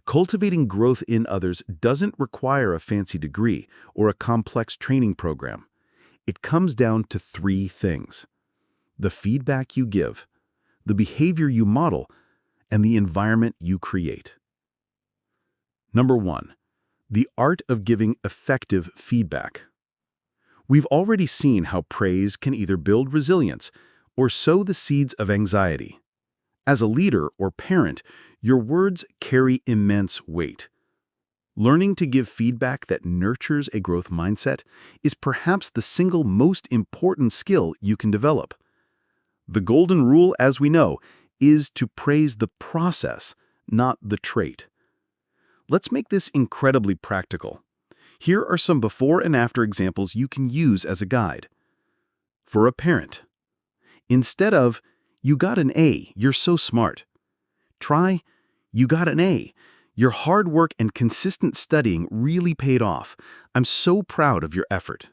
Cultivating growth in others doesn't require a fancy degree or a complex training program. It comes down to three things: the feedback you give, the behavior you model, and the environment you create. Number 1. The art of giving effective feedback. We've already seen how praise can either build resilience or sow the seeds of anxiety. As a leader or parent, your words carry immense weight. Learning to give feedback that nurtures a growth mindset is perhaps the single most important skill you can develop. The golden rule, as we know, is to praise the process, not the trait. Let's make this incredibly practical. Here are some before and after examples you can use as a guide. For a parent, instead of, "You got an A, you're so smart," try, "You got an A. Your hard work and consistent studying really paid off. I'm so proud of your effort."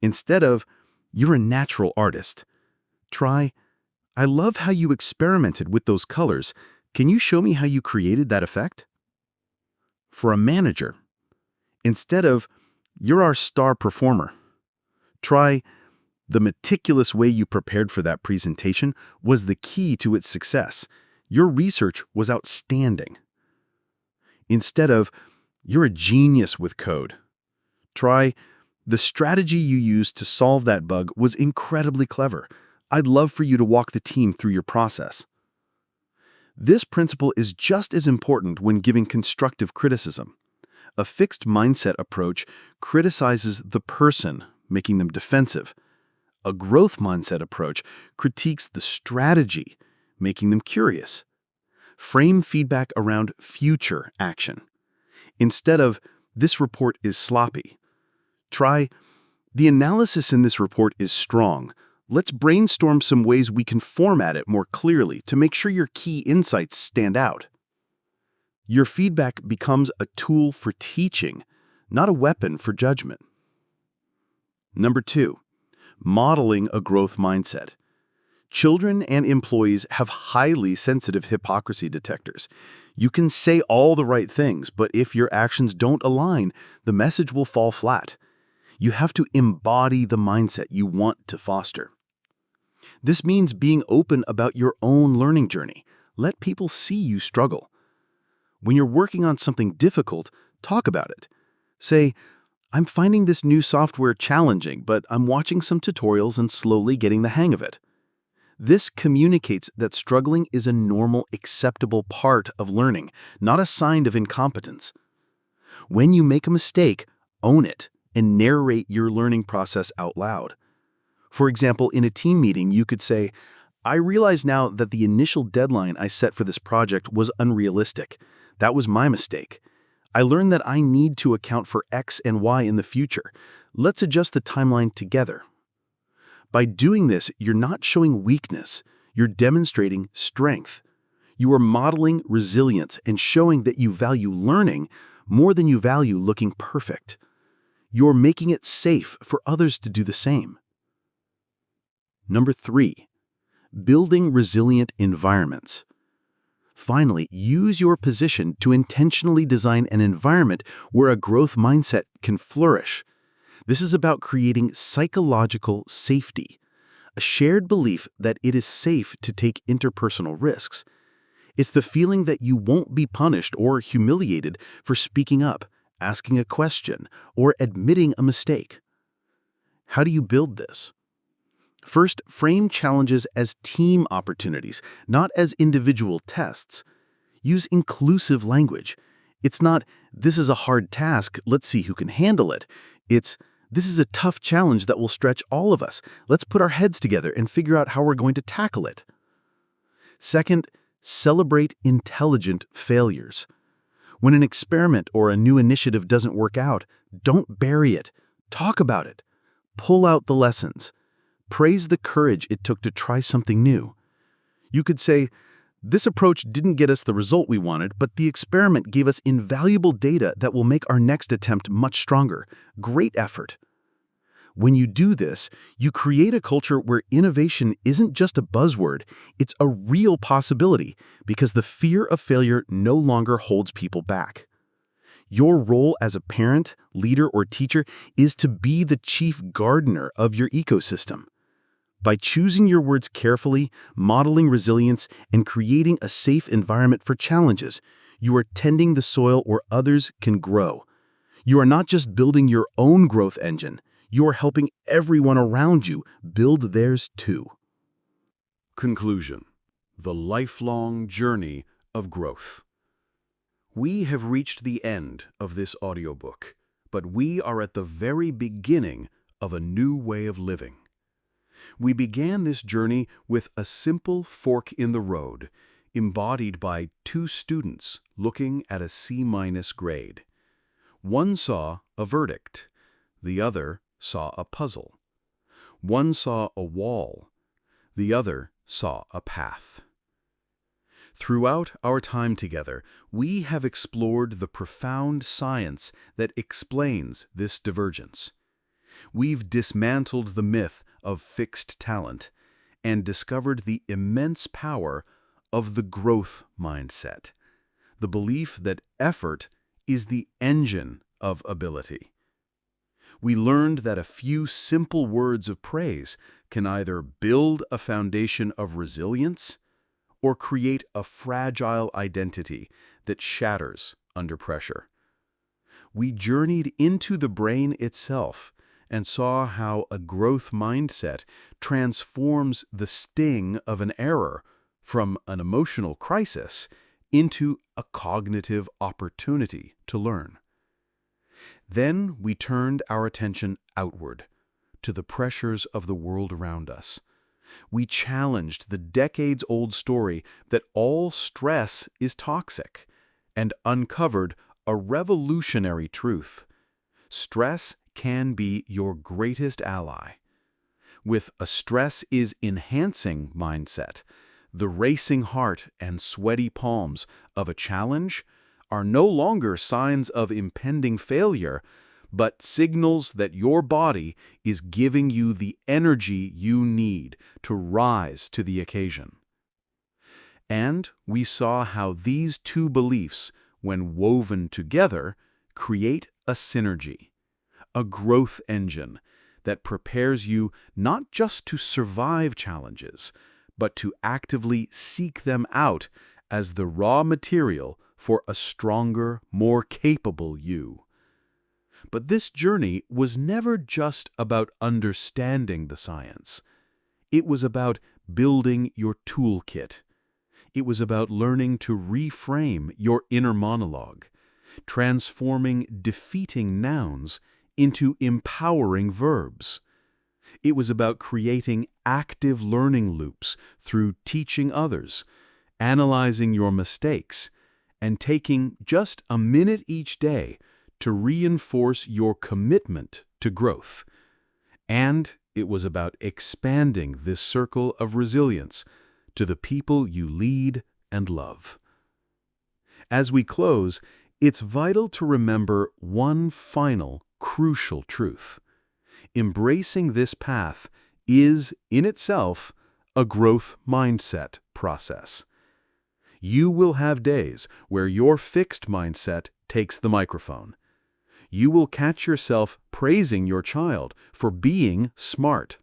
Instead of, "You're a natural artist," try, "I love how you experimented with those colors. Can you show me how you created that effect?" For a manager, instead of, "You're our star performer," try, "The meticulous way you prepared for that presentation was the key to its success. Your research was outstanding." Instead of, "You're a genius with code," try, "The strategy you used to solve that bug was incredibly clever. I'd love for you to walk the team through your process." This principle is just as important when giving constructive criticism. A fixed mindset approach criticizes the person, making them defensive. A growth mindset approach critiques the strategy, making them curious. Frame feedback around future action. Instead of, "This report is sloppy," try, "The analysis in this report is strong. Let's brainstorm some ways we can format it more clearly to make sure your key insights stand out." Your feedback becomes a tool for teaching, not a weapon for judgment. Number 2, modeling a growth mindset. Children and employees have highly sensitive hypocrisy detectors. You can say all the right things, but if your actions don't align, the message will fall flat. You have to embody the mindset you want to foster. This means being open about your own learning journey. Let people see you struggle. When you're working on something difficult, talk about it. Say, "I'm finding this new software challenging, but I'm watching some tutorials and slowly getting the hang of it." This communicates that struggling is a normal, acceptable part of learning, not a sign of incompetence. When you make a mistake, own it and narrate your learning process out loud. For example, in a team meeting, you could say, "I realize now that the initial deadline I set for this project was unrealistic. That was my mistake. I learned that I need to account for X and Y in the future. Let's adjust the timeline together." By doing this, you're not showing weakness, you're demonstrating strength. You are modeling resilience and showing that you value learning more than you value looking perfect. You're making it safe for others to do the same. Number 3, building resilient environments. Finally, use your position to intentionally design an environment where a growth mindset can flourish. This is about creating psychological safety, a shared belief that it is safe to take interpersonal risks. It's the feeling that you won't be punished or humiliated for speaking up, asking a question, or admitting a mistake. How do you build this? First, frame challenges as team opportunities, not as individual tests. Use inclusive language. It's not, "This is a hard task, let's see who can handle it." It's, "This is a tough challenge that will stretch all of us. Let's put our heads together and figure out how we're going to tackle it." Second, celebrate intelligent failures. When an experiment or a new initiative doesn't work out, don't bury it. Talk about it. Pull out the lessons. Praise the courage it took to try something new. You could say, "This approach didn't get us the result we wanted, but the experiment gave us invaluable data that will make our next attempt much stronger. Great effort." When you do this, you create a culture where innovation isn't just a buzzword, it's a real possibility because the fear of failure no longer holds people back. Your role as a parent, leader, or teacher is to be the chief gardener of your ecosystem. By choosing your words carefully, modeling resilience, and creating a safe environment for challenges, you are tending the soil where others can grow. You are not just building your own growth engine, you are helping everyone around you build theirs too. Conclusion: the lifelong journey of growth. We have reached the end of this audiobook, but we are at the very beginning of a new way of living. We began this journey with a simple fork in the road, embodied by 2 students looking at a C- grade. One saw a verdict, the other saw a puzzle. One saw a wall, the other saw a path. Throughout our time together, we have explored the profound science that explains this divergence. We've dismantled the myth of fixed talent and discovered the immense power of the growth mindset, the belief that effort is the engine of ability. We learned that a few simple words of praise can either build a foundation of resilience or create a fragile identity that shatters under pressure. We journeyed into the brain itself and saw how a growth mindset transforms the sting of an error from an emotional crisis into a cognitive opportunity to learn. Then we turned our attention outward, to the pressures of the world around us. We challenged the decades-old story that all stress is toxic and uncovered a revolutionary truth. Stress can be your greatest ally. With a stress is enhancing mindset, the racing heart and sweaty palms of a challenge are no longer signs of impending failure, but signals that your body is giving you the energy you need to rise to the occasion. And we saw how these two beliefs, when woven together, create a synergy, a growth engine that prepares you not just to survive challenges, but to actively seek them out as the raw material for a stronger, more capable you. But this journey was never just about understanding the science. It was about building your toolkit. It was about learning to reframe your inner monologue, transforming defeating nouns into empowering verbs. It was about creating active learning loops through teaching others, analyzing your mistakes, and taking just a minute each day to reinforce your commitment to growth. And it was about expanding this circle of resilience to the people you lead and love. As we close, it's vital to remember one final, crucial truth. Embracing this path is, in itself, a growth mindset process. You will have days where your fixed mindset takes the microphone. You will catch yourself praising your child for being smart.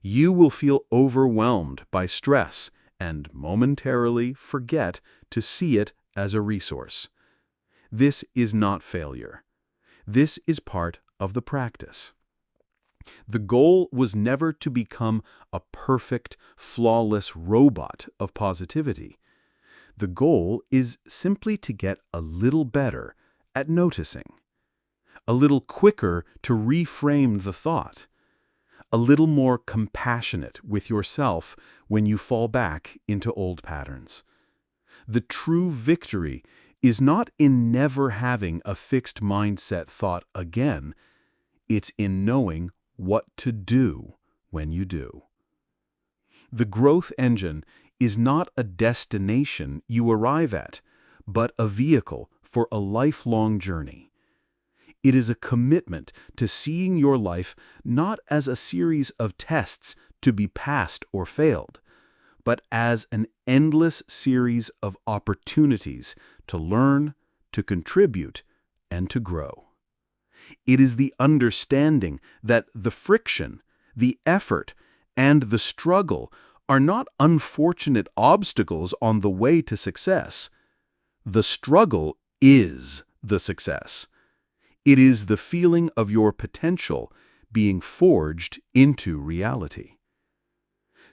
You will feel overwhelmed by stress and momentarily forget to see it as a resource. This is not failure. This is part of the practice. The goal was never to become a perfect, flawless robot of positivity. The goal is simply to get a little better at noticing, a little quicker to reframe the thought, a little more compassionate with yourself when you fall back into old patterns. The true victory is not in never having a fixed mindset thought again. It's in knowing what to do when you do. The growth engine is not a destination you arrive at, but a vehicle for a lifelong journey. It is a commitment to seeing your life not as a series of tests to be passed or failed, but as an endless series of opportunities to learn, to contribute, and to grow. It is the understanding that the friction, the effort, and the struggle are not unfortunate obstacles on the way to success. The struggle is the success. It is the feeling of your potential being forged into reality.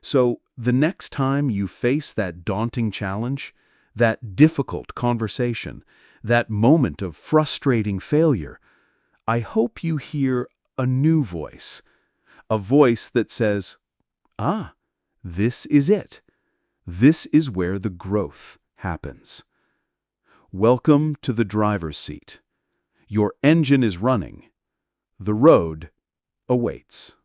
So, the next time you face that daunting challenge, that difficult conversation, that moment of frustrating failure, I hope you hear a new voice, a voice that says, this is it. This is where the growth happens. Welcome to the driver's seat. Your engine is running. The road awaits.